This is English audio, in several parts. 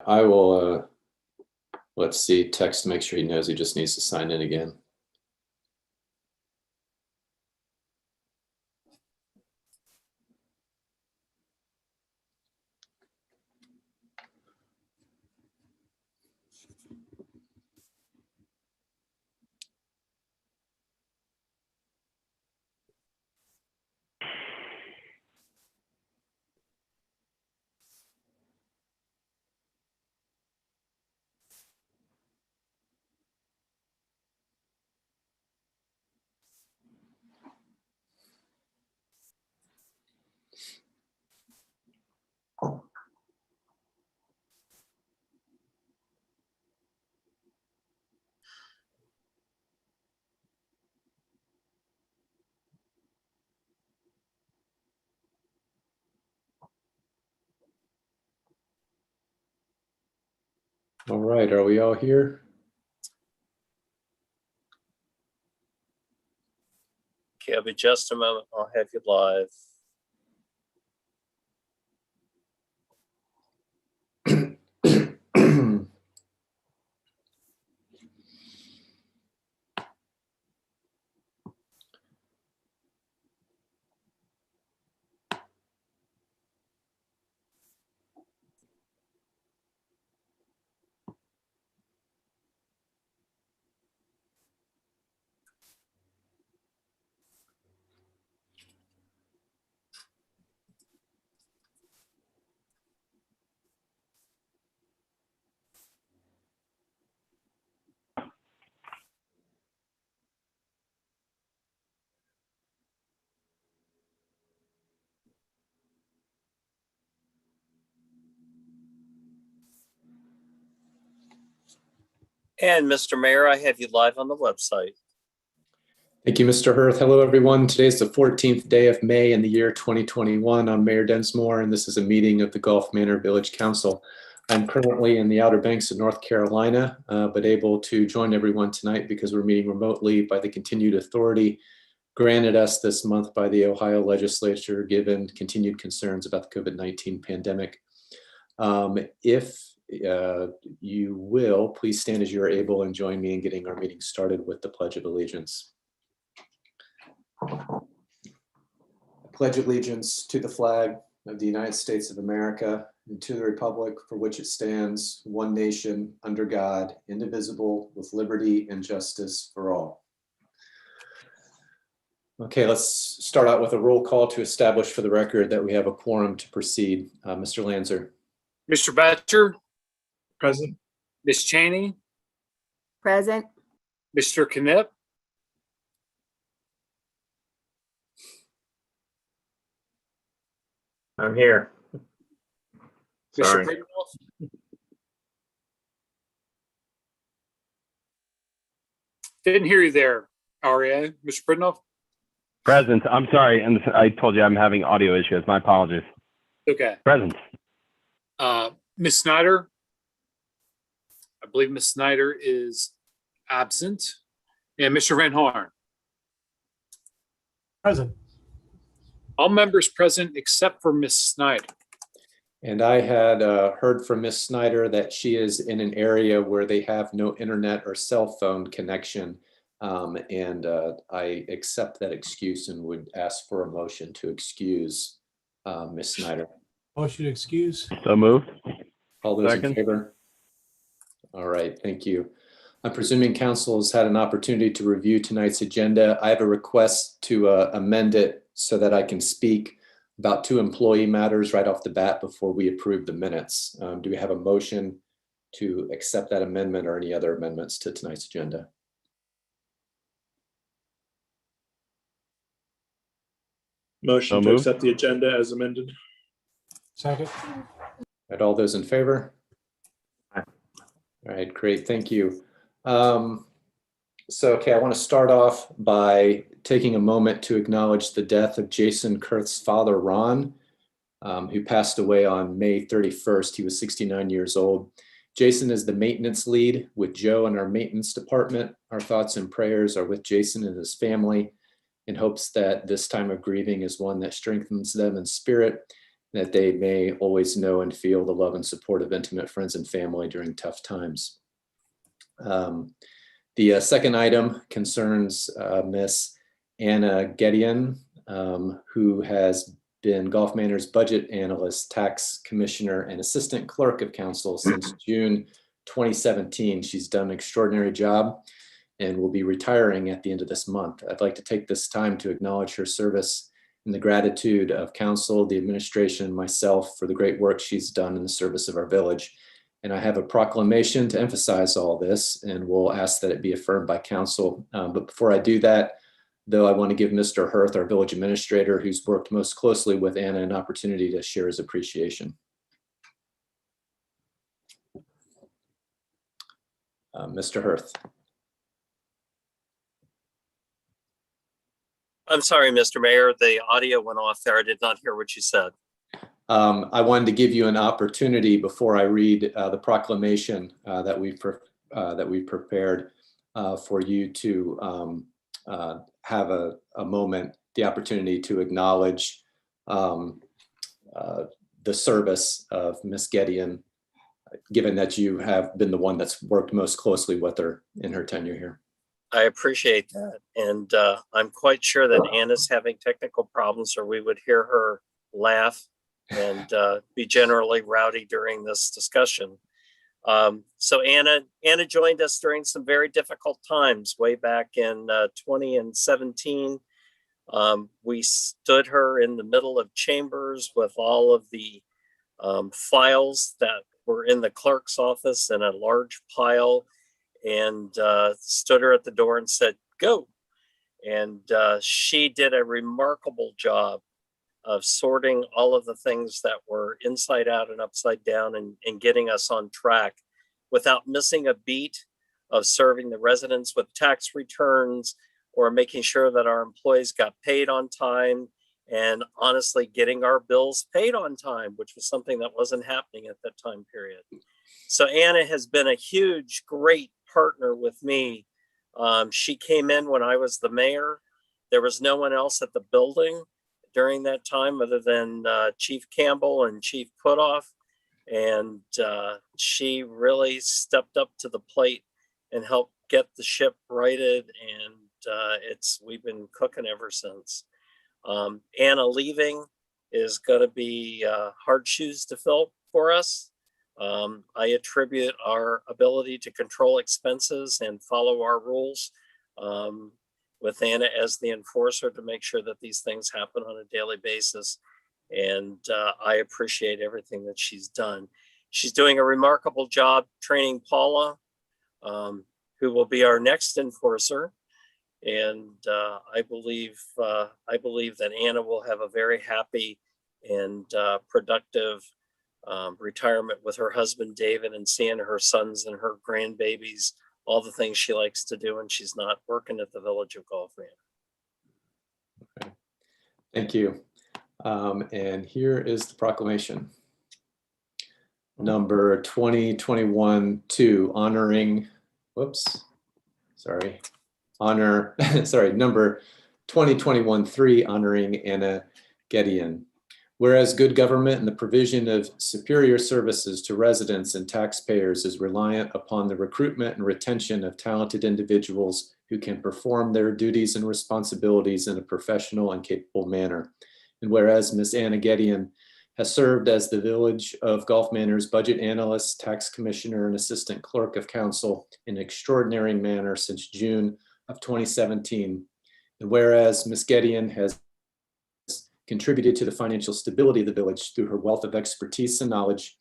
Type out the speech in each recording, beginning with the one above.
I will, let's see, text to make sure he knows he just needs to sign in again. All right, are we all here? Okay, I'll be just a moment. I'll have you live. And Mr. Mayor, I have you live on the website. Thank you, Mr. Hirth. Hello, everyone. Today is the 14th day of May in the year 2021. I'm Mayor Densmore, and this is a meeting of the Gulf Manor Village Council. I'm currently in the Outer Banks of North Carolina, but able to join everyone tonight because we're meeting remotely by the continued authority granted us this month by the Ohio legislature, given continued concerns about the COVID-19 pandemic. If you will, please stand as you're able and join me in getting our meeting started with the Pledge of Allegiance. I pledge allegiance to the flag of the United States of America and to the republic for which it stands, one nation, under God, indivisible, with liberty and justice for all. Okay, let's start out with a roll call to establish for the record that we have a quorum to proceed. Mr. Lanzer. Mr. Batcher, Present. Ms. Chaney, Present. Mr. Knipp, I'm here. Mr. Sorry. Pridenoff. Didn't hear you there, Aria. Mr. Pridenoff? Present. I'm sorry, and I told you I'm having audio issues. My apologies. Okay. Present. Ms. Snyder? I believe Ms. Snyder is absent. And Mr. Van Horn? Present. All members present except for Ms. Snyder. And I had heard from Ms. Snyder that she is in an area where they have no internet or cell phone connection. I accept that excuse and would ask for a motion to excuse Ms. Snyder. Motion to excuse. So moved. All those Second. in favor? All right, thank you. I'm presuming council has had an opportunity to review tonight's agenda. I have a request to amend it so that I can speak about 2 employee matters right off the bat before we approve the minutes. Do we have a motion to accept that amendment or any other amendments to tonight's agenda? Motion So to moved. accept the agenda as amended. Second. And all those in favor? Aye. All right, great, thank you. Okay, I want to start off by taking a moment to acknowledge the death of Jason Kurth's father, Ron, who passed away on May 31st. He was 69 years old. Jason is the maintenance lead with Joe in our maintenance department. Our thoughts and prayers are with Jason and his family in hopes that this time of grieving is one that strengthens them in spirit that they may always know and feel the love and support of intimate friends and family during tough times. The second item concerns Miss Anna Gedeon, who has been Gulf Manor's budget analyst, tax commissioner, and assistant clerk of council since June 2017. She's done an extraordinary job and will be retiring at the end of this month. I'd like to take this time to acknowledge her service and the gratitude of council, the administration, and myself for the great work she's done in the service of our village. And I have a proclamation to emphasize all this, and we'll ask that it be affirmed by council. But before I do that, though, I want to give Mr. Hirth, our village administrator, who's worked most closely with Anna, an opportunity to share his appreciation. Mr. Hirth. I'm sorry, Mr. Mayor, the audio went off there. I did not hear what you said. I wanted to give you an opportunity before I read the proclamation that we've prepared for you to have a moment, the opportunity to acknowledge the service of Miss Gedeon, given that you have been the one that's worked most closely with her in her tenure here. I appreciate that. And I'm quite sure that Anna's having technical problems, or we would hear her laugh and be generally rowdy during this discussion. So Anna joined us during some very difficult times way back in 2017. We stood her in the middle of chambers with all of the files that were in the clerk's office in a large pile, and stood her at the door and said, "Go." And she did a remarkable job of sorting all of the things that were inside out and upside down, and getting us on track without missing a beat of serving the residents with tax returns, or making sure that our employees got paid on time, and honestly getting our bills paid on time, which was something that wasn't happening at that time period. So Anna has been a huge, great partner with me. She came in when I was the mayor. There was no one else at the building during that time other than Chief Campbell and Chief Putoff. And she really stepped up to the plate and helped get the ship righted. And we've been cooking ever since. Anna leaving is going to be hard shoes to fill for us. I attribute our ability to control expenses and follow our rules with Anna as the enforcer to make sure that these things happen on a daily basis. And I appreciate everything that she's done. She's doing a remarkable job training Paula, who will be our next enforcer. And I believe that Anna will have a very happy and productive retirement with her husband, David, and seeing her sons and her grandbabies, all the things she likes to do when she's not working at the Village of Gulf Manor. Okay. Thank you. And here is the proclamation. Number 2021-2, honoring, number 2021-3, honoring Anna Gedeon. Whereas good government and the provision of superior services to residents and taxpayers is reliant upon the recruitment and retention of talented individuals who can perform their duties and responsibilities in a professional and capable manner. And whereas Ms. Anna Gedeon has served as the Village of Gulf Manor's budget analyst, tax commissioner, and assistant clerk of council in an extraordinary manner since June of 2017. And whereas Ms. Gedeon has contributed to the financial stability of the village through her wealth of expertise and knowledge,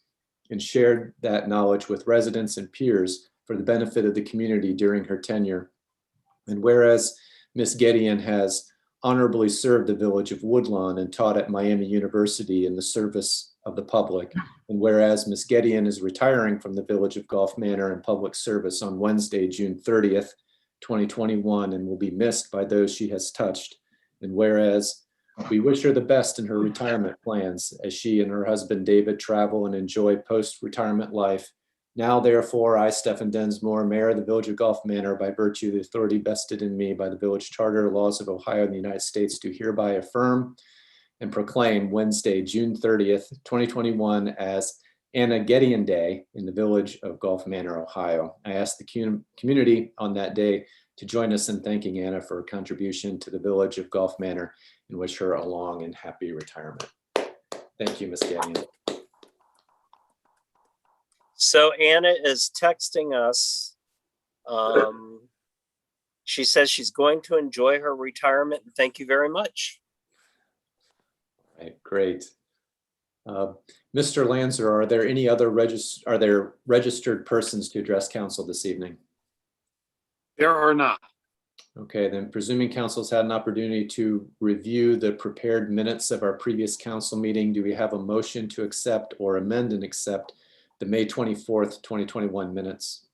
and shared that knowledge with residents and peers for the benefit of the community during her tenure. And whereas Ms. Gedeon has honorably served the village of Woodlawn and taught at Miami University in the service of the public. And whereas Ms. Gedeon is retiring from the Village of Gulf Manor in public service on Wednesday, June 30th, 2021, and will be missed by those she has touched. And whereas we wish her the best in her retirement plans as she and her husband David travel and enjoy post-retirement life. Now, therefore, I, Stephen Densmore, Mayor of the Village of Gulf Manor, by virtue of the authority vested in me by the Village Charter, laws of Ohio and the United States, do hereby affirm and proclaim Wednesday, June 30th, 2021 as Anna Gedeon Day in the village of Gulf Manor, Ohio. I ask the community on that day to join us in thanking Anna for her contribution to the village of Gulf Manor and wish her a long and happy retirement. Thank you, Ms. Gedeon. So Anna is texting us. She says she's going to enjoy her retirement. Thank you very much. Right, great. Mr. Lanzer, are there any other registered persons to address council this evening? There are not. Okay, then presuming council's had an opportunity to review the prepared minutes of our previous council meeting, do we have a motion to accept or amend and accept the May 24th, 2021 minutes?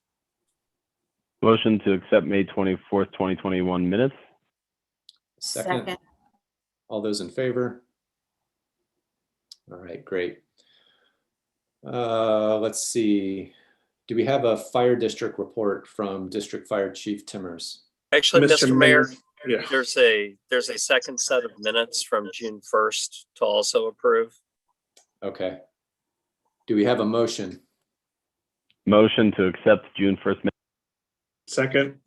Motion to accept May 24th, 2021 minutes. Second. All those in favor? All right, great. Let's see. Do we have a fire district report from District Fire Chief Timmers? Actually, Mr. Mayor, Yeah. there's a second set of minutes from June 1st to also approve. Okay. Do we have a motion? Motion to accept June 1st minutes. Second.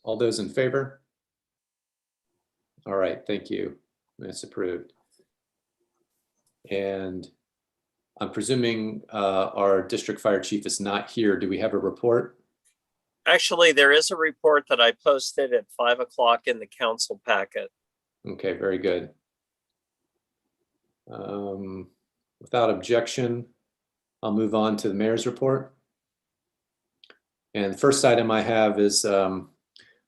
All those in favor? All right, thank you. That's approved. And I'm presuming our district fire chief is not here. Do we have a report? Actually, there is a report that I posted at 5 o'clock in the council packet. Okay, very good. Without objection, I'll move on to the mayor's report. And the first item I have is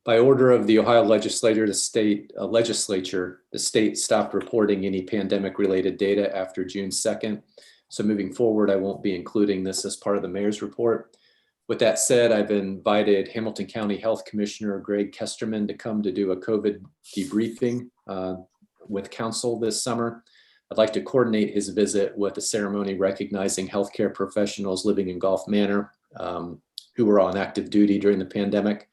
by order of the Ohio legislature, the state stopped reporting any pandemic-related data after June 2nd. So moving forward, I won't be including this as part of the mayor's report. With that said, I've invited Hamilton County Health Commissioner Greg Kesterman to come to do a COVID debriefing with council this summer. I'd like to coordinate his visit with a ceremony recognizing healthcare professionals living in Gulf Manor who were on active duty during the pandemic.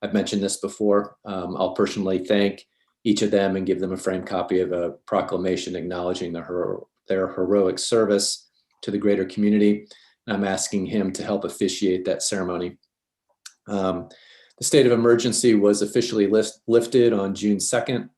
I've mentioned this before. I'll personally thank each of them and give them a framed copy of a proclamation acknowledging their heroic service to the greater community. And I'm asking him to help officiate that ceremony. The state of emergency was officially lifted on June 2nd.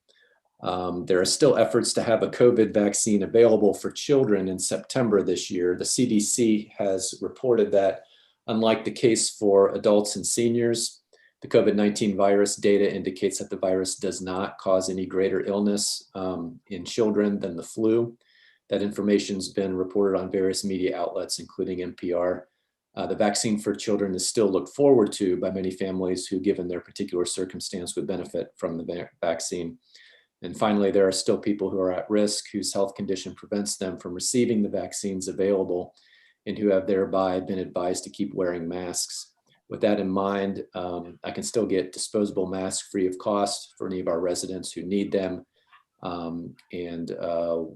There are still efforts to have a COVID vaccine available for children in September this year. The CDC has reported that, unlike the case for adults and seniors, the COVID-19 virus data indicates that the virus does not cause any greater illness in children than the flu. That information's been reported on various media outlets, including NPR. The vaccine for children is still looked forward to by many families who, given their particular circumstance, would benefit from the vaccine. And finally, there are still people who are at risk, whose health condition prevents them from receiving the vaccines available, and who have thereby been advised to keep wearing masks. With that in mind, I can still get disposable masks free of cost for any of our residents who need them.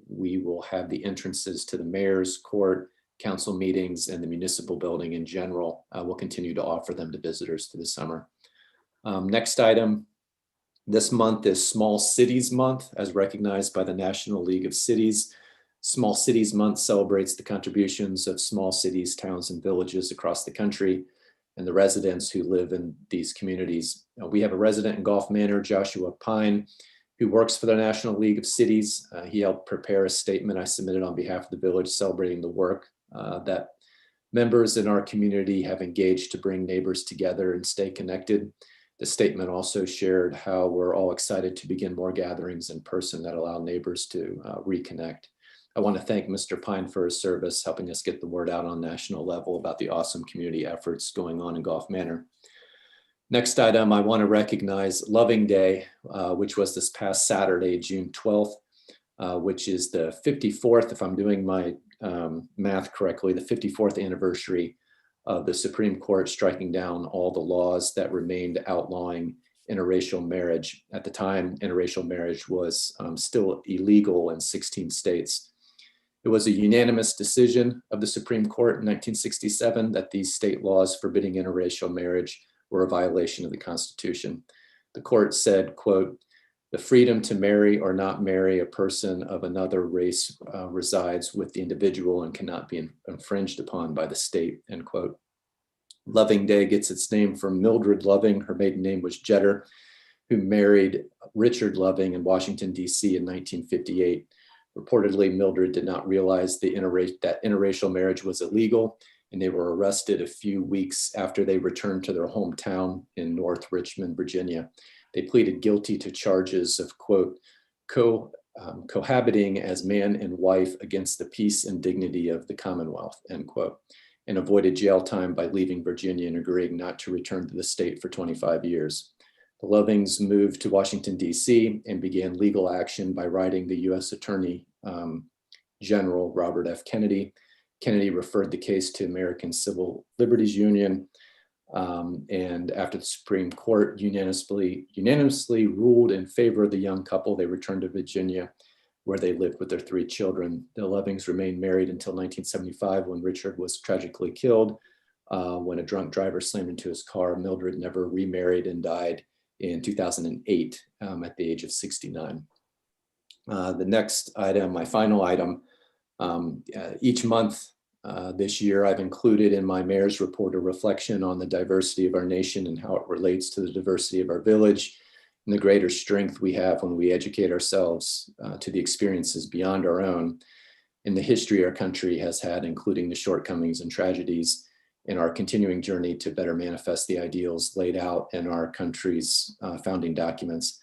We will have the entrances to the mayor's court, council meetings, and the municipal building in general. We'll continue to offer them to visitors through the summer. Next item, this month is Small Cities Month, as recognized by the National League of Cities. Small Cities Month celebrates the contributions of small cities, towns, and villages across the country and the residents who live in these communities. We have a resident in Gulf Manor, Joshua Pine, who works for the National League of Cities. He helped prepare a statement I submitted on behalf of the village celebrating the work that members in our community have engaged to bring neighbors together and stay connected. The statement also shared how we're all excited to begin more gatherings in person that allow neighbors to reconnect. I want to thank Mr. Pine for his service, helping us get the word out on national level about the awesome community efforts going on in Gulf Manor. Next item, I want to recognize Loving Day, which was this past Saturday, June 12th, which is the 54th, if I'm doing my math correctly, the 54th anniversary of the Supreme Court striking down all the laws that remained outlawing interracial marriage. At the time, interracial marriage was still illegal in 16 states. It was a unanimous decision of the Supreme Court in 1967 that these state laws forbidding interracial marriage were a violation of the Constitution. The court said, quote, The freedom to marry or not marry a person of another race resides with the individual and cannot be infringed upon by the state, end quote. Loving Day gets its name from Mildred Loving. Her maiden name was Jeter, who married Richard Loving in Washington, D.C. in 1958. Reportedly, Mildred did not realize that interracial marriage was illegal, and they were arrested a few weeks after they returned to their hometown in North Richmond, Virginia. They pleaded guilty to charges of, quote, cohabiting as man and wife against the peace and dignity of the Commonwealth, end quote, and avoided jail time by leaving Virginia and agreeing not to return to the state for 25 years. The Lovings moved to Washington, D.C. and began legal action by writing the U.S. Attorney General Robert F. Kennedy. Kennedy referred the case to American Civil Liberties Union, and after the Supreme Court unanimously ruled in favor of the young couple, they returned to Virginia, where they lived with their 3 children. The Lovings remained married until 1975, when Richard was tragically killed when a drunk driver slammed into his car. Mildred never remarried and died in 2008 at the age of 69. The next item, my final item, each month this year, I've included in my mayor's report a reflection on the diversity of our nation and how it relates to the diversity of our village and the greater strength we have when we educate ourselves to the experiences beyond our own and the history our country has had, including the shortcomings and tragedies in our continuing journey to better manifest the ideals laid out in our country's founding documents.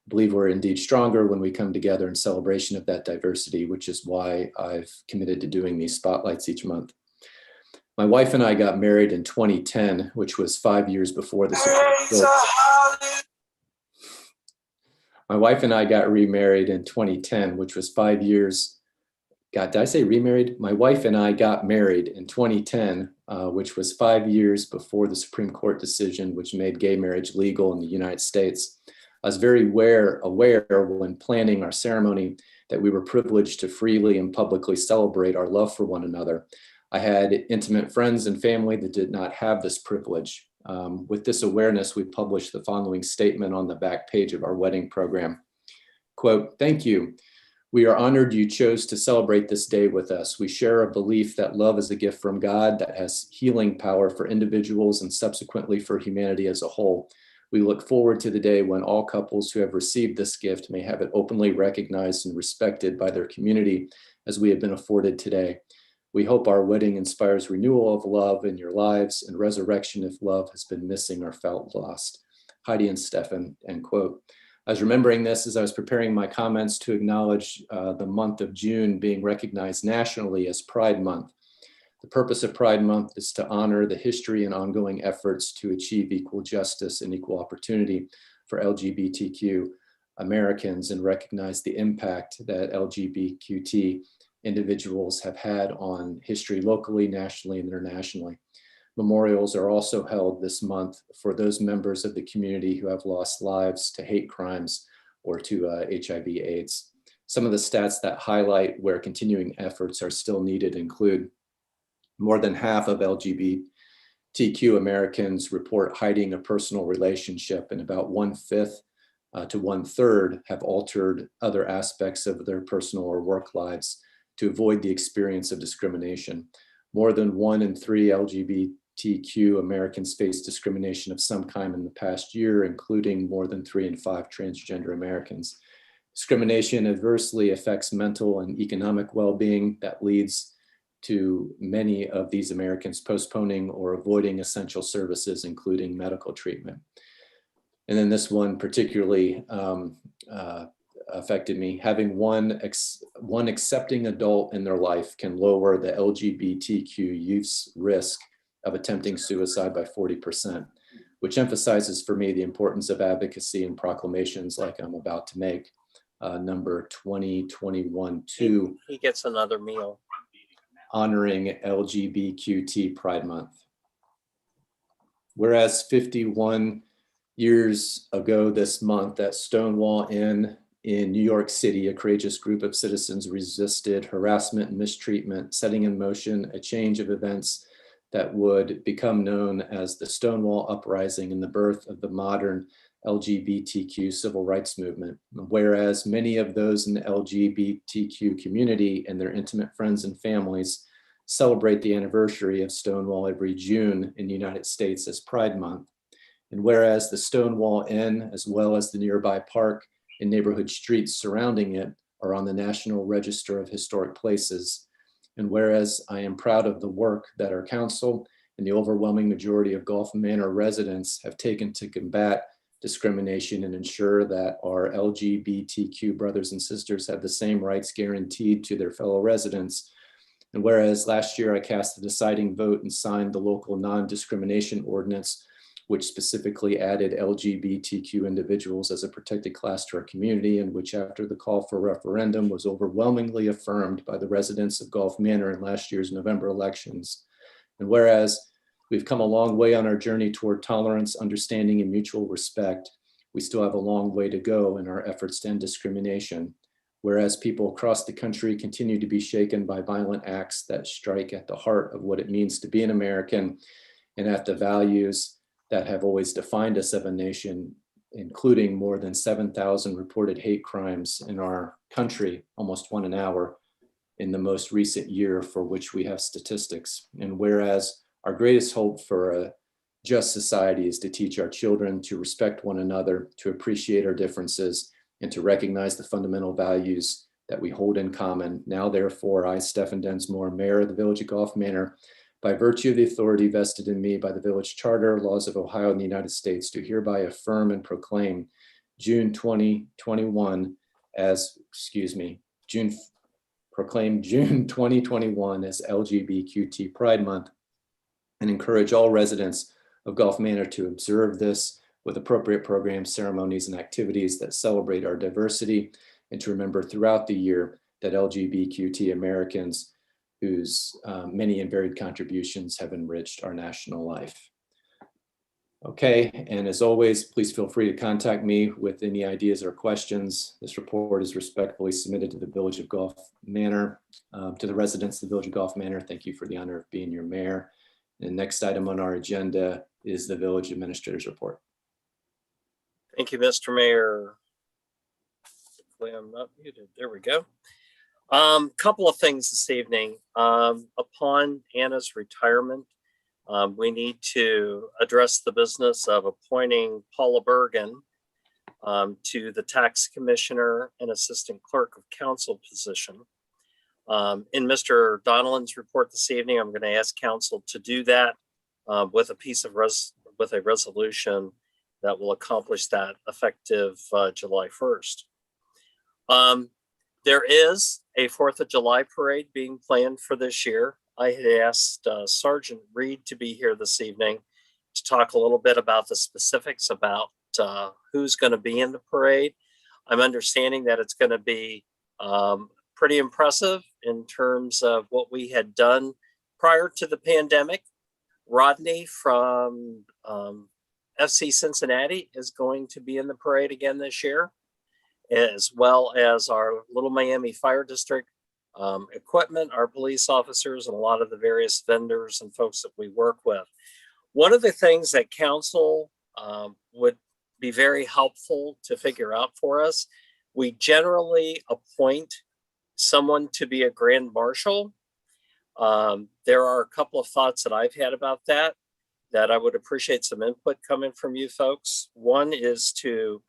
I believe we're indeed stronger when we come together in celebration of that diversity, which is why I've committed to doing these spotlights each month. My wife and I got married in 2010, which was 5 years before the Supreme Court. My wife and I got remarried in 2010, which was 5 years. God, did I say remarried? My wife and I got married in 2010, which was 5 years before the Supreme Court decision, which made gay marriage legal in the United States. I was very aware when planning our ceremony that we were privileged to freely and publicly celebrate our love for one another. I had intimate friends and family that did not have this privilege. With this awareness, we published the following statement on the back page of our wedding program. Quote, "Thank you. We are honored you chose to celebrate this day with us. We share a belief that love is a gift from God that has healing power for individuals and subsequently for humanity as a whole. We look forward to the day when all couples who have received this gift may have it openly recognized and respected by their community as we have been afforded today. We hope our wedding inspires renewal of love in your lives and resurrection if love has been missing or felt lost. Heidi and Stefan," end quote. I was remembering this as I was preparing my comments to acknowledge the month of June being recognized nationally as Pride Month. The purpose of Pride Month is to honor the history and ongoing efforts to achieve equal justice and equal opportunity for LGBTQ Americans and recognize the impact that LGBTQT individuals have had on history locally, nationally, and internationally. Memorials are also held this month for those members of the community who have lost lives to hate crimes or to HIV/AIDS. Some of the stats that highlight where continuing efforts are still needed include more than half of LGBTQ Americans report hiding a personal relationship, and about 1/5 to 1/3 have altered other aspects of their personal or work lives to avoid the experience of discrimination. More than 1 in 3 LGBTQ Americans face discrimination of some kind in the past year, including more than 3 in 5 transgender Americans. Discrimination adversely affects mental and economic well-being that leads to many of these Americans postponing or avoiding essential services, including medical treatment. And then this one particularly affected me. Having one accepting adult in their life can lower the LGBTQ youth's risk of attempting suicide by 40%, which emphasizes for me the importance of advocacy and proclamations like I'm about to make. Number 2021-2. He gets another meal. Honoring LGBTQT Pride Month. Whereas 51 years ago this month at Stonewall Inn in New York City, a courageous group of citizens resisted harassment and mistreatment, setting in motion a change of events that would become known as the Stonewall Uprising and the birth of the modern LGBTQ civil rights movement. Whereas many of those in the LGBTQ community and their intimate friends and families celebrate the anniversary of Stonewall every June in the United States as Pride Month. And whereas the Stonewall Inn, as well as the nearby park and neighborhood streets surrounding it, are on the National Register of Historic Places. And whereas I am proud of the work that our council and the overwhelming majority of Gulf Manor residents have taken to combat discrimination and ensure that our LGBTQ brothers and sisters have the same rights guaranteed to their fellow residents. And whereas last year I cast the deciding vote and signed the local non-discrimination ordinance, which specifically added LGBTQ individuals as a protected class to our community, and which after the call for referendum was overwhelmingly affirmed by the residents of Gulf Manor in last year's November elections. And whereas we've come a long way on our journey toward tolerance, understanding, and mutual respect, we still have a long way to go in our efforts to end discrimination. Whereas people across the country continue to be shaken by violent acts that strike at the heart of what it means to be an American and at the values that have always defined us as a nation, including more than 7,000 reported hate crimes in our country, almost one an hour, in the most recent year for which we have statistics. And whereas our greatest hope for a just society is to teach our children to respect one another, to appreciate our differences, and to recognize the fundamental values that we hold in common. Now, therefore, I, Stephen Densmore, Mayor of the Village of Gulf Manor, by virtue of the authority vested in me by the Village Charter, laws of Ohio and the United States, do hereby affirm and proclaim June 2021 as, proclaim June 2021 as LGBTQT Pride Month, and encourage all residents of Gulf Manor to observe this with appropriate programs, ceremonies, and activities that celebrate our diversity, and to remember throughout the year that LGBTQT Americans whose many and varied contributions have enriched our national life. Okay, and as always, please feel free to contact me with any ideas or questions. This report is respectfully submitted to the Village of Gulf Manor. To the residents of the Village of Gulf Manor, thank you for the honor of being your mayor. The next item on our agenda is the Village Administrator's Report. Thank you, Mr. Mayor. Hopefully I'm not muted. There we go. Couple of things this evening. Upon Anna's retirement, we need to address the business of appointing Paula Bergen to the Tax Commissioner and Assistant Clerk of Council position. In Mr. Donnellan's report this evening, I'm going to ask Council to do that with a resolution that will accomplish that effective July 1st. There is a 4th of July parade being planned for this year. I had asked Sergeant Reed to be here this evening to talk a little bit about the specifics about who's going to be in the parade. I'm understanding that it's going to be pretty impressive in terms of what we had done prior to the pandemic. Rodney from FC Cincinnati is going to be in the parade again this year, as well as our Little Miami Fire District equipment, our police officers, and a lot of the various vendors and folks that we work with. One of the things that council would be very helpful to figure out for us, we generally appoint someone to be a grand marshal. There are a couple of thoughts that I've had about that I would appreciate some input coming from you folks. One is to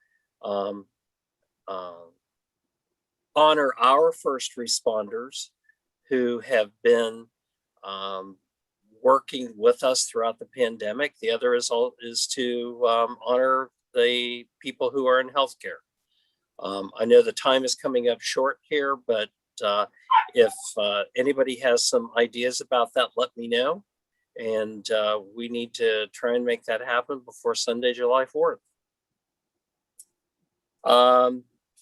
honor our first responders who have been working with us throughout the pandemic. The other is to honor the people who are in healthcare. I know the time is coming up short here, but if anybody has some ideas about that, let me know. And we need to try and make that happen before Sunday, July 4th.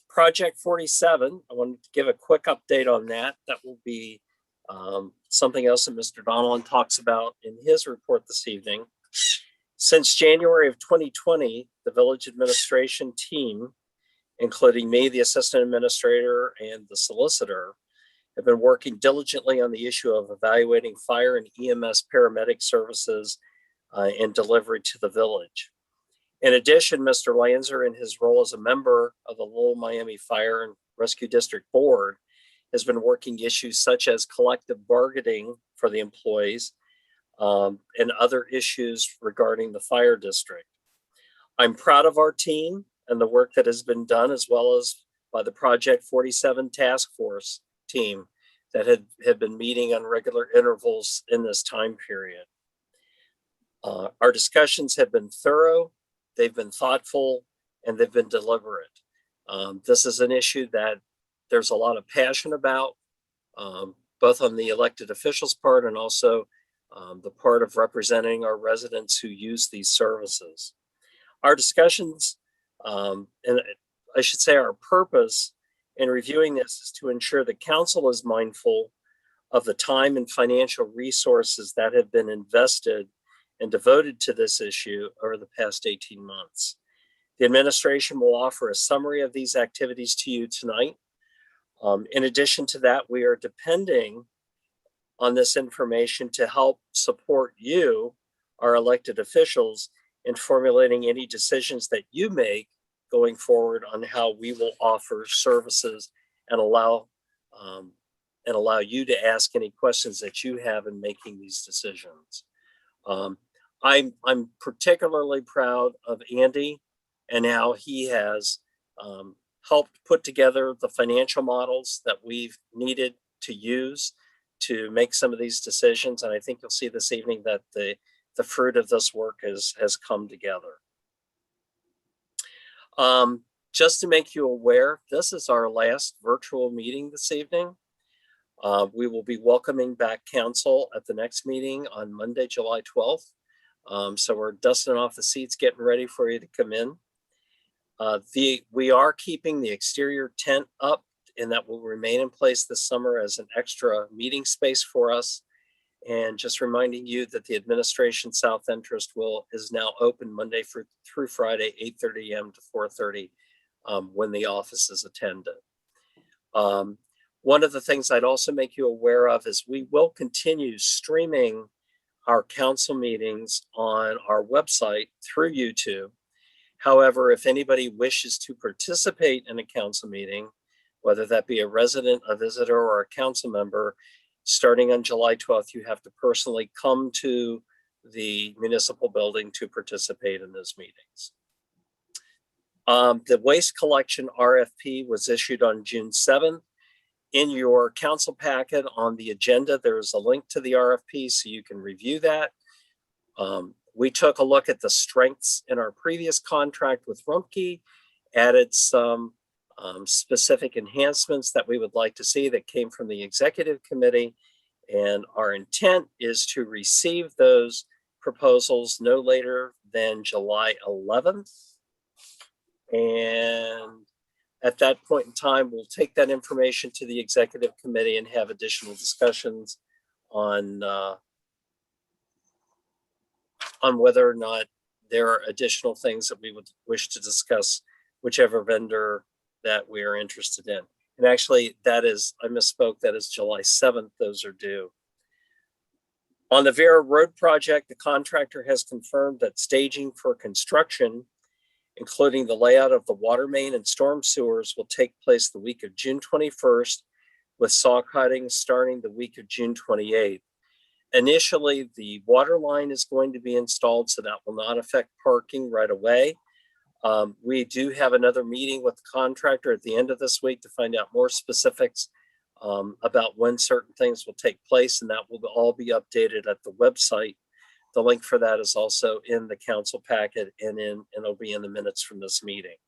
Project 47, I wanted to give a quick update on that. That will be something else that Mr. Donnellan talks about in his report this evening. Since January of 2020, the village administration team, including me, the assistant administrator, and the solicitor, have been working diligently on the issue of evaluating fire and EMS paramedic services and delivery to the village. In addition, Mr. Lanzer, in his role as a member of the Little Miami Fire and Rescue District Board, has been working issues such as collective bargaining for the employees and other issues regarding the fire district. I'm proud of our team and the work that has been done, as well as by the Project 47 Task Force team that had been meeting on regular intervals in this time period. Our discussions have been thorough, they've been thoughtful, and they've been deliberate. This is an issue that there's a lot of passion about, both on the elected officials' part and also the part of representing our residents who use these services. Our discussions, and I should say our purpose in reviewing this, is to ensure the council is mindful of the time and financial resources that have been invested and devoted to this issue over the past 18 months. The administration will offer a summary of these activities to you tonight. In addition to that, we are depending on this information to help support you, our elected officials, in formulating any decisions that you make going forward on how we will offer services and allow you to ask any questions that you have in making these decisions. I'm particularly proud of Andy and how he has helped put together the financial models that we've needed to use to make some of these decisions. And I think you'll see this evening that the fruit of this work has come together. Just to make you aware, this is our last virtual meeting this evening. We will be welcoming back council at the next meeting on Monday, July 12th. So we're dusting off the seats, getting ready for you to come in. We are keeping the exterior tent up, and that will remain in place this summer as an extra meeting space for us. And just reminding you that the administration south entrance is now open Monday through Friday, 8:30 a.m. to 4:30 when the office is attended. One of the things I'd also make you aware of is we will continue streaming our council meetings on our website through YouTube. However, if anybody wishes to participate in a council meeting, whether that be a resident, a visitor, or a council member, starting on July 12th, you have to personally come to the municipal building to participate in those meetings. The waste collection RFP was issued on June 7th. In your council packet on the agenda, there's a link to the RFP so you can review that. We took a look at the strengths in our previous contract with Rumpke, added some specific enhancements that we would like to see that came from the executive committee. And our intent is to receive those proposals no later than July 11th. And at that point in time, we'll take that information to the executive committee and have additional discussions on whether or not there are additional things that we would wish to discuss, whichever vendor that we are interested in. And actually, I misspoke, that is July 7th, those are due. On the Vera Road project, the contractor has confirmed that staging for construction, including the layout of the water main and storm sewers, will take place the week of June 21st, with saw cutting starting the week of June 28th. Initially, the water line is going to be installed, so that will not affect parking right away. We do have another meeting with the contractor at the end of this week to find out more specifics about when certain things will take place, and that will all be updated at the website. The link for that is also in the council packet and it'll be in the minutes from this meeting.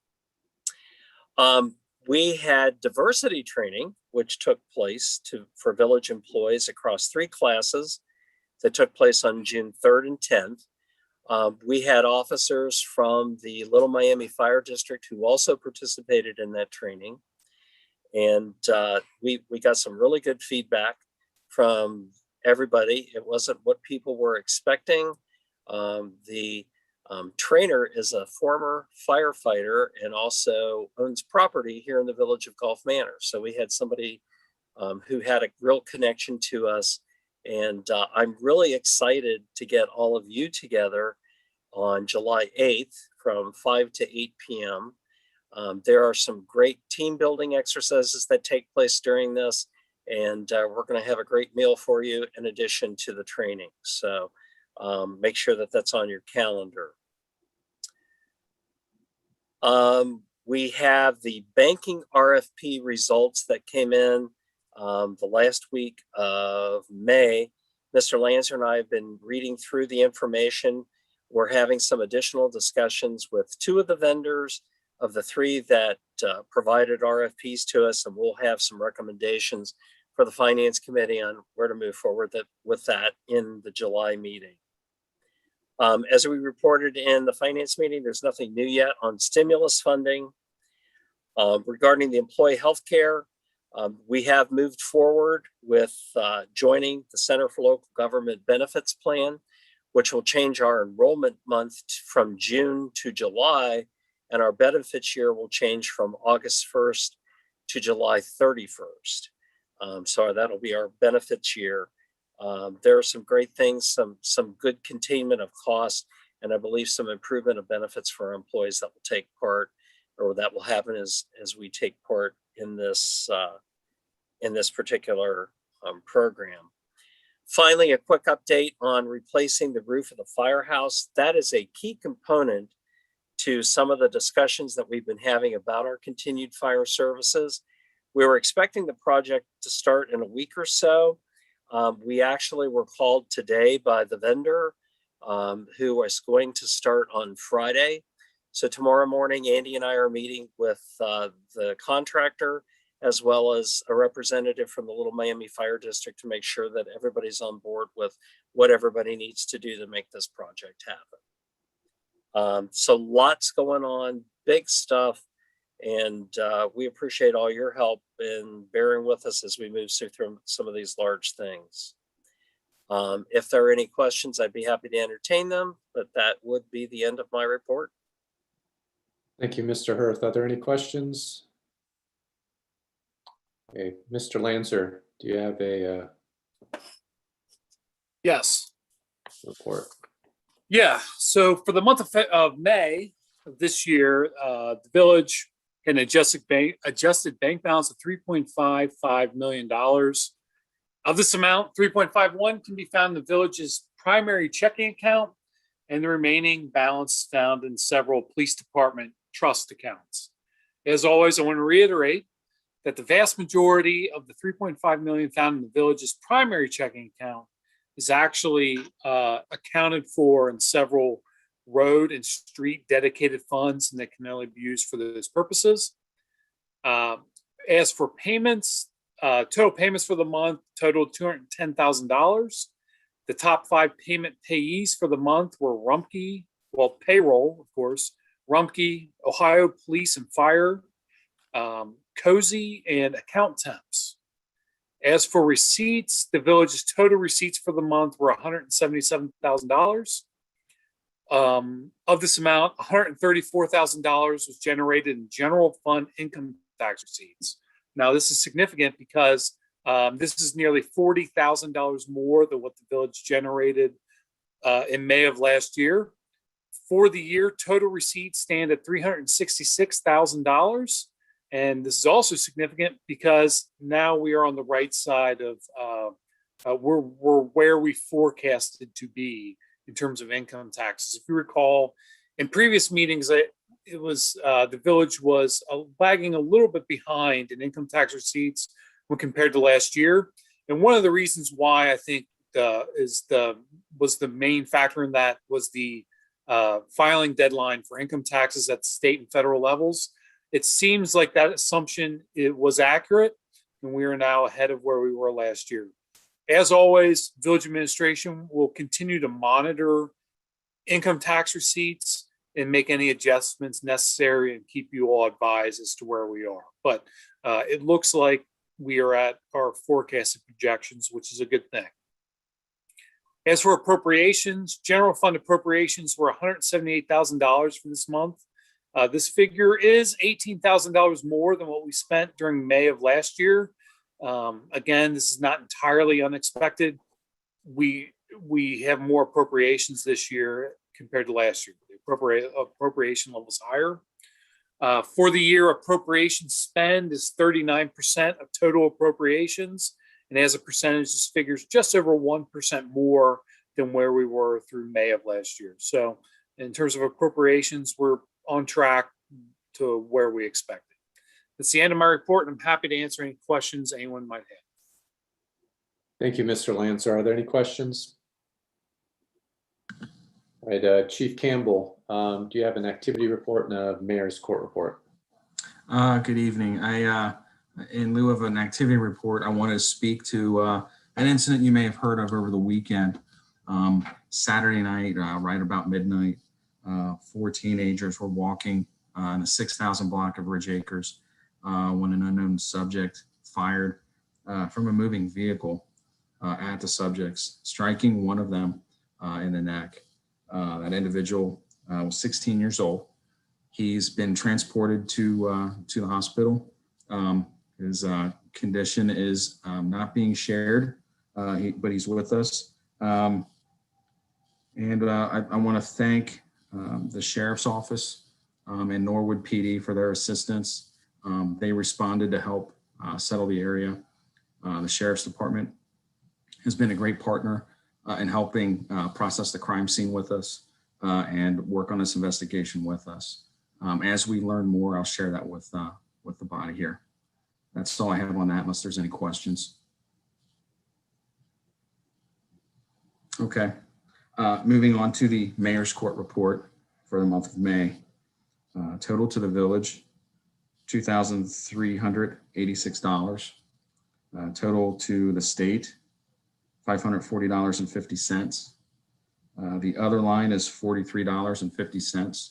We had diversity training, which took place for village employees across 3 classes that took place on June 3rd and 10th. We had officers from the Little Miami Fire District who also participated in that training. And we got some really good feedback from everybody. It wasn't what people were expecting. The trainer is a former firefighter and also owns property here in the village of Gulf Manor. So we had somebody who had a real connection to us. And I'm really excited to get all of you together on July 8th from 5 to 8 p.m. There are some great team building exercises that take place during this, and we're going to have a great meal for you in addition to the training. So make sure that that's on your calendar. We have the banking RFP results that came in the last week of May. Mr. Lancer and I have been reading through the information. We're having some additional discussions with 2 of the vendors of the 3 that provided RFPs to us, and we'll have some recommendations for the Finance Committee on where to move forward with that in the July meeting. As we reported in the Finance meeting, there's nothing new yet on stimulus funding. Regarding the employee health care, we have moved forward with joining the Center for Local Government Benefits Plan, which will change our enrollment month from June to July, and our benefits year will change from August 1st to July 31st. So that'll be our benefits year. There are some great things, some good containment of costs, and I believe some improvement of benefits for our employees that will take part, or that will happen as we take part in this particular program. Finally, a quick update on replacing the roof of the firehouse. That is a key component to some of the discussions that we've been having about our continued fire services. We were expecting the project to start in a week or so. We actually were called today by the vendor who is going to start on Friday. So tomorrow morning, Andy and I are meeting with the contractor as well as a representative from the Little Miami Fire District to make sure that everybody's on board with what everybody needs to do to make this project happen. So lots going on, big stuff. And we appreciate all your help in bearing with us as we move through some of these large things. If there are any questions, I'd be happy to entertain them, but that would be the end of my report. Thank you, Mr. Hirth. Are there any questions? Okay, Mr. Lancer, do you have a Yes. report? Yeah. So for the month of May of this year, the village had an adjusted bank balance of $3.55 million. Of this amount, 3.51 can be found in the village's primary checking account, and the remaining balance found in several police department trust accounts. As always, I want to reiterate that the vast majority of the 3.5 million found in the village's primary checking account is actually accounted for in several road and street dedicated funds, and that can only be used for those purposes. As for payments, total payments for the month totaled $210,000. The top 5 payment payees for the month were Rumpke, well, payroll, of course, Rumpke, Ohio Police and Fire, Cozy, and account temps. As for receipts, the village's total receipts for the month were $177,000. Of this amount, $134,000 was generated in general fund income tax receipts. Now, this is significant because this is nearly $40,000 more than what the village generated in May of last year. For the year, total receipts stand at $366,000. And this is also significant because now we are on the right side of, we're where we forecasted to be in terms of income taxes. If you recall, in previous meetings, it was the village was lagging a little bit behind in income tax receipts when compared to last year. And one of the reasons why I think was the main factor in that was the filing deadline for income taxes at the state and federal levels. It seems like that assumption was accurate, and we are now ahead of where we were last year. As always, village administration will continue to monitor income tax receipts and make any adjustments necessary and keep you all advised as to where we are. But it looks like we are at our forecasted projections, which is a good thing. As for appropriations, general fund appropriations were $178,000 for this month. This figure is $18,000 more than what we spent during May of last year. Again, this is not entirely unexpected. We have more appropriations this year compared to last year. The appropriation level is higher. For the year, appropriation spend is 39% of total appropriations. And as a percentage, this figures just over 1% more than where we were through May of last year. So in terms of appropriations, we're on track to where we expected. That's the end of my report, and I'm happy to answer any questions anyone might have. Thank you, Mr. Lancer. Are there any questions? All right, Chief Campbell, do you have an activity report and a mayor's court report? Good evening. In lieu of an activity report, I want to speak to an incident you may have heard of over the weekend. Saturday night, right about midnight, 4 teenagers were walking in a 6,000 block of Ridge Acres when an unknown subject fired from a moving vehicle at the subjects, striking one of them in the neck. That individual was 16 years old. He's been transported to the hospital. His condition is not being shared, but he's with us. I want to thank the Sheriff's Office and Norwood PD for their assistance. They responded to help settle the area. The Sheriff's Department has been a great partner in helping process the crime scene with us and work on this investigation with us. As we learn more, I'll share that with the body here. That's all I have on that, unless there's any questions. Okay, moving on to the mayor's court report for the month of May. Total to the village, $2,386. Total to the state, $540.50. The other line is $43.50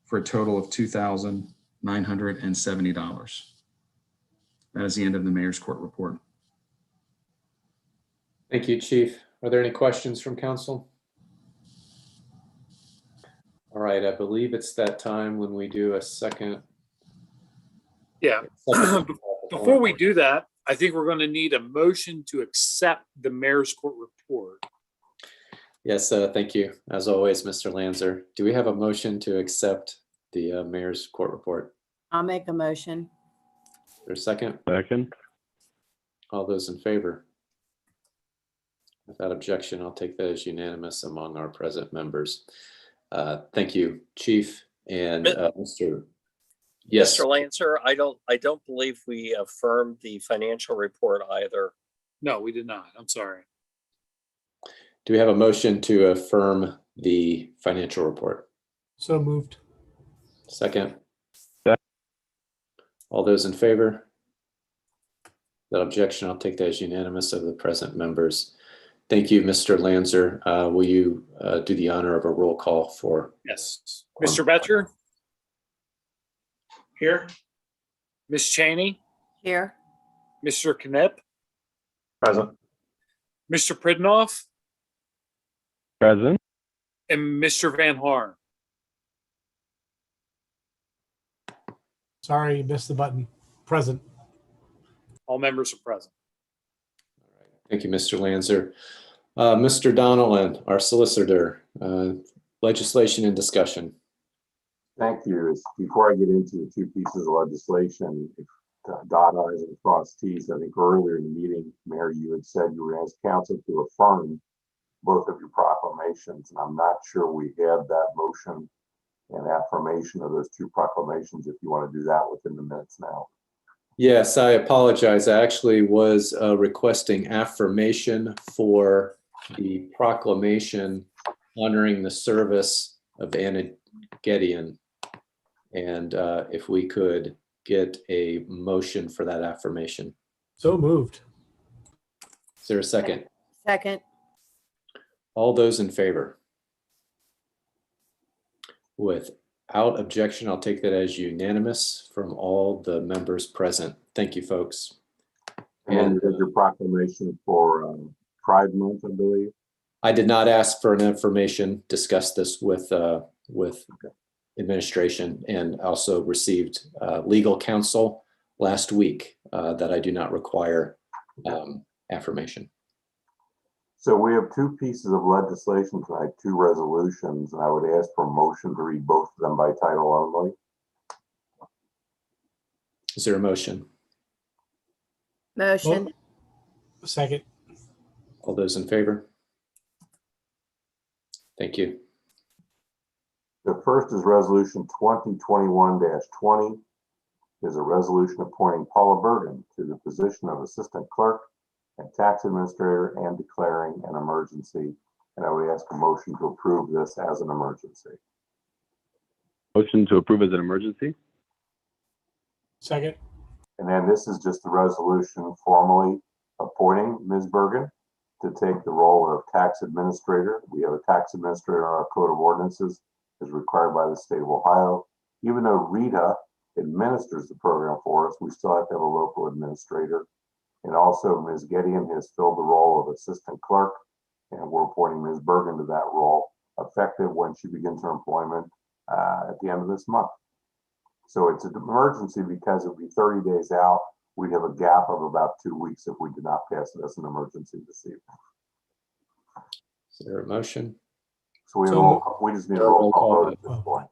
for a total of $2,970. That is the end of the mayor's court report. Thank you, Chief. Are there any questions from council? All right, I believe it's that time when we do a second. Yeah. Before we do that, I think we're going to need a motion to accept the mayor's court report. Yes, thank you. As always, Mr. Lancer. Do we have a motion to accept the mayor's court report? I'll make a motion. Is there a second? Second. All those in favor? Without objection, I'll take that as unanimous among our present members. Thank you, Chief and Mr. Yes. Mr. Lancer, I don't believe we affirmed the financial report either. No, we did not. I'm sorry. Do we have a motion to affirm the financial report? So moved. Second. Second. All those in favor? Without objection, I'll take that as unanimous of the present members. Thank you, Mr. Lancer. Will you do the honor of a roll call for? Yes. Mr. Betcher, Here. Ms. Cheney, Here. Mr. Knipp, Present. Mr. Pridnoff, Present. and Mr. Van Horn. Sorry, you missed the button. Present. All members are present. Thank you, Mr. Lancer. Mr. Donnellan, our solicitor, legislation and discussion. Thank you. Before I get into the two pieces of legislation, dot I's and cross T's, I think earlier in the meeting, Mayor, you had said you were asked council to affirm both of your proclamations, and I'm not sure we have that motion and affirmation of those two proclamations, if you want to do that within the minutes now. Yes, I apologize. I actually was requesting affirmation for the proclamation honoring the service of Anna Gedeon. And if we could get a motion for that affirmation. So moved. Is there a second? Second. All those in favor? Without objection, I'll take that as unanimous from all the members present. Thank you, folks. And you have your proclamation for Pride Month, I believe. I did not ask for an information, discussed this with administration, and also received legal counsel last week that I do not require affirmation. So we have two pieces of legislation tonight, two resolutions, and I would ask for a motion to read both of them by title only. Is there a motion? Motion. Second. All those in favor? Thank you. The first is Resolution 2021-20. Is a resolution appointing Paula Bergen to the position of Assistant Clerk and Tax Administrator and declaring an emergency. And I would ask a motion to approve this as an emergency. Motion to approve as an emergency? Second. And then this is just a resolution formally appointing Ms. Bergen to take the role of Tax Administrator. We have a Tax Administrator in our Code of Ordinances as required by the state of Ohio. Even though Rita administers the program for us, we still have to have a local administrator. And also Ms. Gideon has filled the role of Assistant Clerk, and we're appointing Ms. Bergen to that role effective when she begins her employment at the end of this month. So it's an emergency because it would be 30 days out. We'd have a gap of about 2 weeks if we did not pass it as an emergency this evening. Is there a motion? So we, So we just need a roll call vote at this point.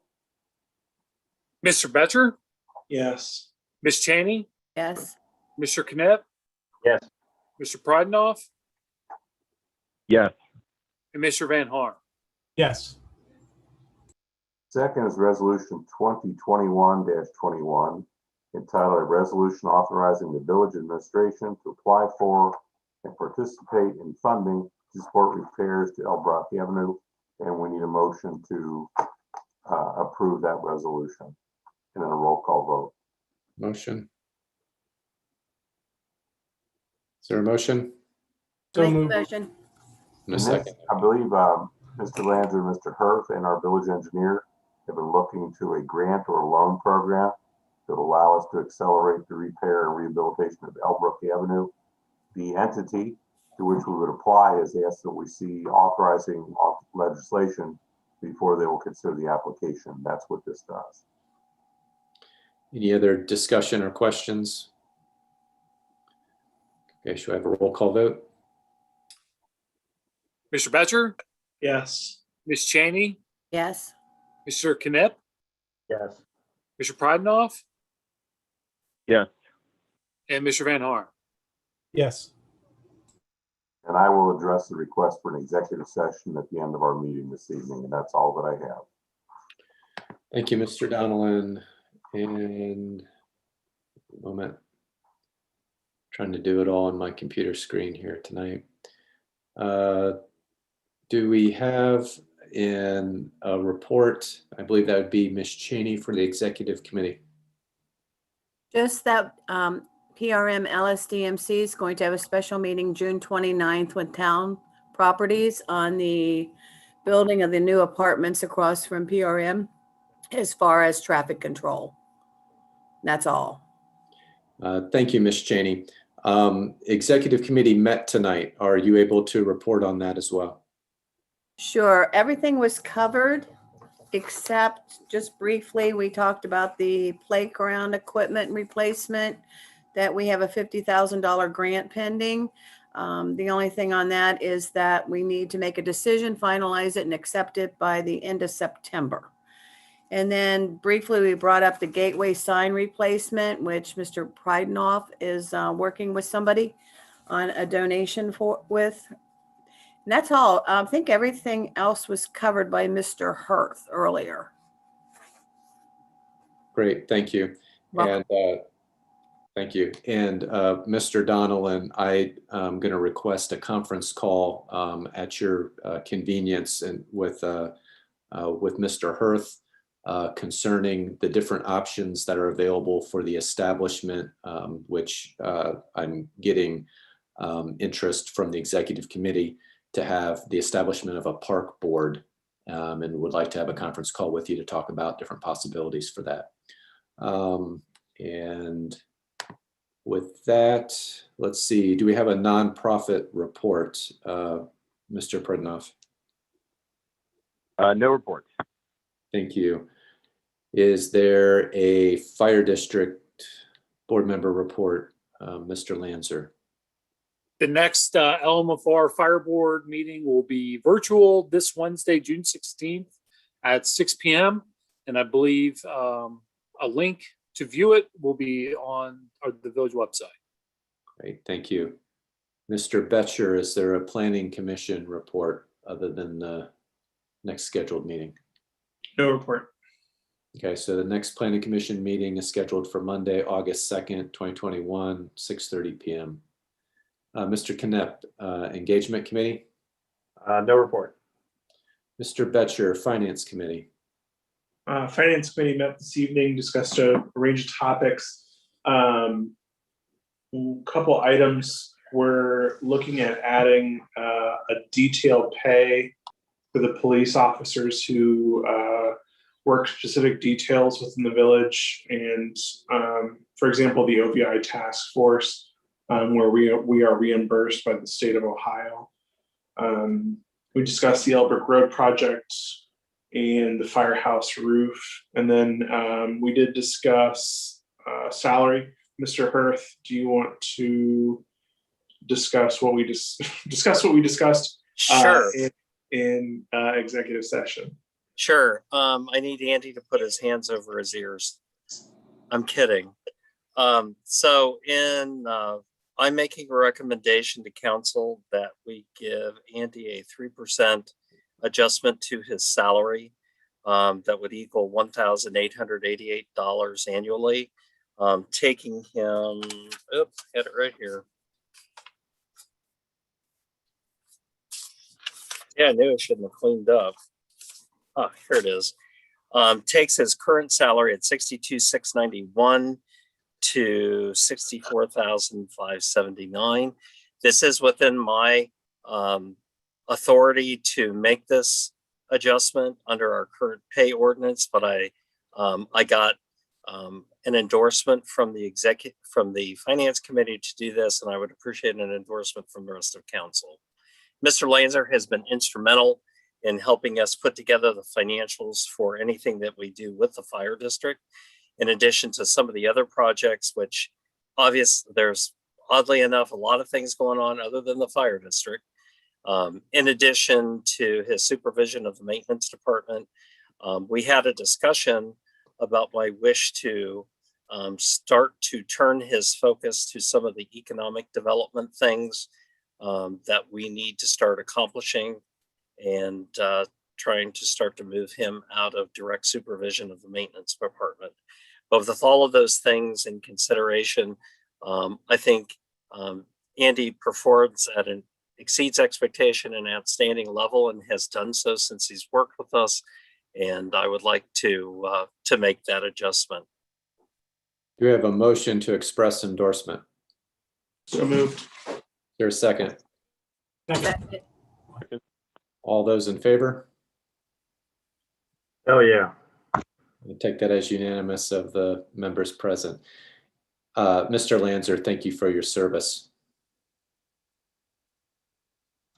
Mr. Betcher, Yes. Ms. Cheney, Yes. Mr. Knapp, Yes. Mr. Pridenoff, Yes. and Mr. Van Harn. Yes. Second is Resolution 2021-21, entitled a resolution authorizing the village administration to apply for and participate in funding to support repairs to Elbrook Avenue. And we need a motion to approve that resolution and then a roll call vote. Motion. Is there a motion? So Make a moved. motion. And a And this, second. I believe Mr. Lanzer, Mr. Hirth, and our village engineer have been looking to a grant or a loan program that will allow us to accelerate the repair and rehabilitation of Elbrook Avenue. The entity to which we would apply is asked that we see authorizing legislation before they will consider the application. That's what this does. Any other discussion or questions? Okay, should I have a roll call vote? Mr. Betcher, Yes. Ms. Cheney, Yes. Mr. Knapp, Yes. Mr. Pridenoff, Yes. and Mr. Van Harn. Yes. And I will address the request for an executive session at the end of our meeting this evening, and that's all that I have. Thank you, Mr. Donnellan. And a moment. Trying to do it all on my computer screen here tonight. Do we have in a report, I believe that would be Ms. Cheney for the executive committee. Just that PRM LSDMC is going to have a special meeting June 29th with Town Properties on the building of the new apartments across from PRM as far as traffic control. That's all. Thank you, Ms. Cheney. Executive committee met tonight. Are you able to report on that as well? Sure, everything was covered, except just briefly, we talked about the playground equipment replacement, that we have a $50,000 grant pending. The only thing on that is that we need to make a decision, finalize it, and accept it by the end of September. And then briefly, we brought up the gateway sign replacement, which Mr. Pridenoff is working with somebody on a donation with. And that's all. I think everything else was covered by Mr. Hirth earlier. Great, thank you. Welcome. And thank you. And Mr. Donnellan, I am going to request a conference call at your convenience and with Mr. Hirth concerning the different options that are available for the establishment, which I'm getting interest from the executive committee to have the establishment of a park board, and would like to have a conference call with you to talk about different possibilities for that. And with that, let's see, do we have a nonprofit report, Mr. Pridenoff? No reports. Thank you. Is there a fire district board member report, Mr. Lanzer? The next LMFR Fire Board meeting will be virtual this Wednesday, June 16th at 6 p.m. And I believe a link to view it will be on the village website. Great, thank you. Mr. Betcher, is there a planning commission report other than the next scheduled meeting? No report. Okay, so the next planning commission meeting is scheduled for Monday, August 2nd, 2021, 6:30 p.m. Mr. Knepp, Engagement Committee. No report. Mr. Betcher, Finance Committee. Finance Committee met this evening, discussed a range of topics. Couple items, we're looking at adding a detailed pay for the police officers who work specific details within the village. And for example, the OVI task force, where we are reimbursed by the state of Ohio. We discussed the Elbrook Road project and the firehouse roof. And then we did discuss salary. Mr. Hirth, do you want to discuss what we discussed Sure. in executive session? Sure. I need Andy to put his hands over his ears. I'm kidding. I'm making a recommendation to council that we give Andy a 3% adjustment to his salary. That would equal $1,888 annually. Taking him, had it right here. Yeah, I knew I shouldn't have cleaned up. Oh, here it is. Takes his current salary at $62,691 to $64,579. This is within my authority to make this adjustment under our current pay ordinance, but I got an endorsement from the Finance Committee to do this, and I would appreciate an endorsement from the rest of council. Mr. Lanzer has been instrumental in helping us put together the financials for anything that we do with the fire district, in addition to some of the other projects, which there's oddly enough, a lot of things going on other than the fire district. In addition to his supervision of the maintenance department, we had a discussion about my wish to start to turn his focus to some of the economic development things that we need to start accomplishing, and trying to start to move him out of direct supervision of the maintenance department. But with all of those things in consideration, I think Andy performs at an exceeds expectation and outstanding level, and has done so since he's worked with us. And I would like to make that adjustment. Do we have a motion to express endorsement? So moved. Is there a second? Second. All those in favor? Oh, yeah. I take that as unanimous of the members present. Mr. Lanzer, thank you for your service.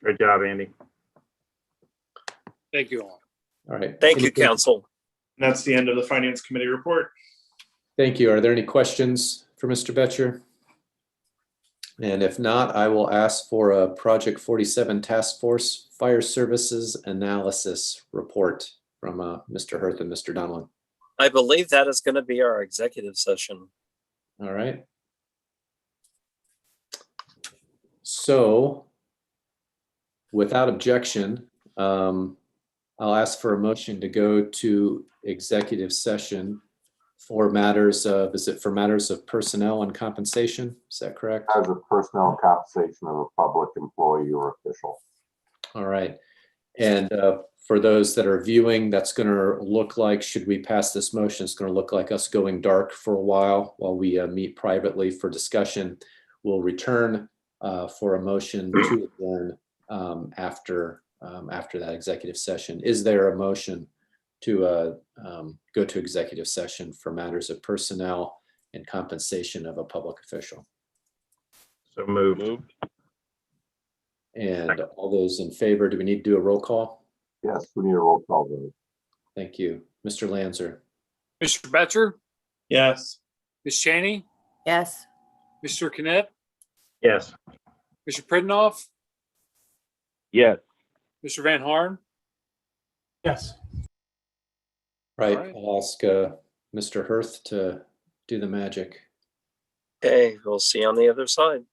Great job, Andy. Thank you all. All right. Thank you, council. And that's the end of the Finance Committee report. Thank you. Are there any questions for Mr. Betcher? And if not, I will ask for a Project 47 Task Force Fire Services Analysis report from Mr. Hirth and Mr. Donlin. I believe that is going to be our executive session. All right. So, without objection, I'll ask for a motion to go to executive session for matters of, is it for matters of personnel and compensation? Is that correct? As a personnel compensation of a public employee or official. All right. And for those that are viewing, that's going to look like, should we pass this motion, it's going to look like us going dark for a while we meet privately for discussion. We'll return for a motion to adjourn after that executive session. Is there a motion to go to executive session for matters of personnel and compensation of a public official? So moved. And all those in favor, do we need to do a roll call? Yes, we need a roll call vote. Thank you. Mr. Lanzer? Mr. Betcher, Yes. Ms. Cheney, Yes. Mr. Knipp, Yes. Mr. Pridnoff, Yes. Mr. Van Harn. Yes. Right, All right. I'll ask Mr. Hirth to do the magic. Okay, we'll see you on the other side.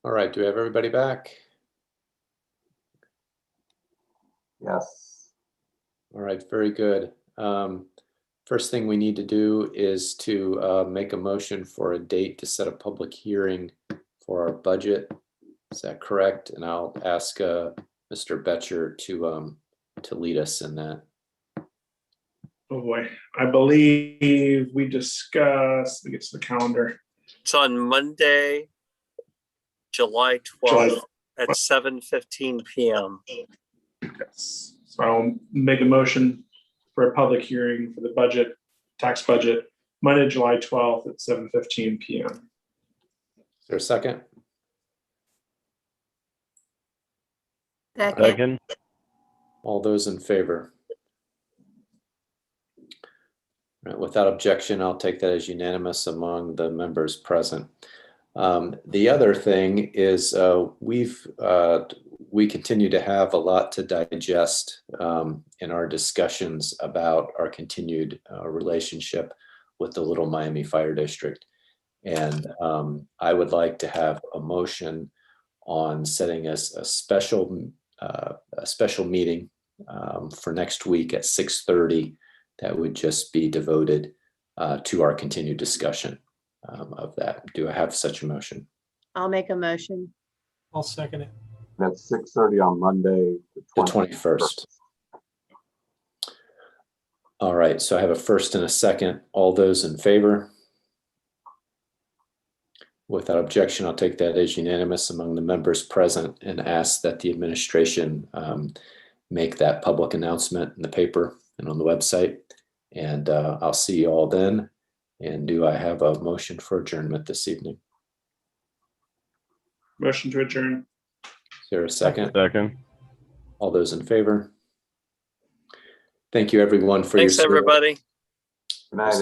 All right, do we have everybody back? Yes. All right, very good. First thing we need to do is to make a motion for a date to set a public hearing for our budget. Is that correct? And I'll ask Mr. Betcher to lead us in that. Oh boy, I believe we discussed, let me get to the calendar. It's on Monday, July 12th at 7:15 p.m. Yes. So I'll make a motion for a public hearing for the budget, tax budget, Monday, July 12th at 7:15 p.m. Is there a second? Second. Second. All those in favor? All right, without objection, I'll take that as unanimous among the members present. The other thing is we continue to have a lot to digest in our discussions about our continued relationship with the Little Miami Fire District. And I would like to have a motion on setting us a special meeting for next week at 6:30 that would just be devoted to our continued discussion of that. Do I have such a motion? I'll make a motion. I'll second it. That's 6:30 on Monday, The 21st. All right, so I have a first and a second. All those in favor? Without objection, I'll take that as unanimous among the members present and ask that the administration make that public announcement in the paper and on the website. And I'll see you all then. And do I have a motion for adjournment this evening? Motion to adjourn. Is there a second? Second. All those in favor? Thank you, everyone, for Thanks, your service. everybody. Good night,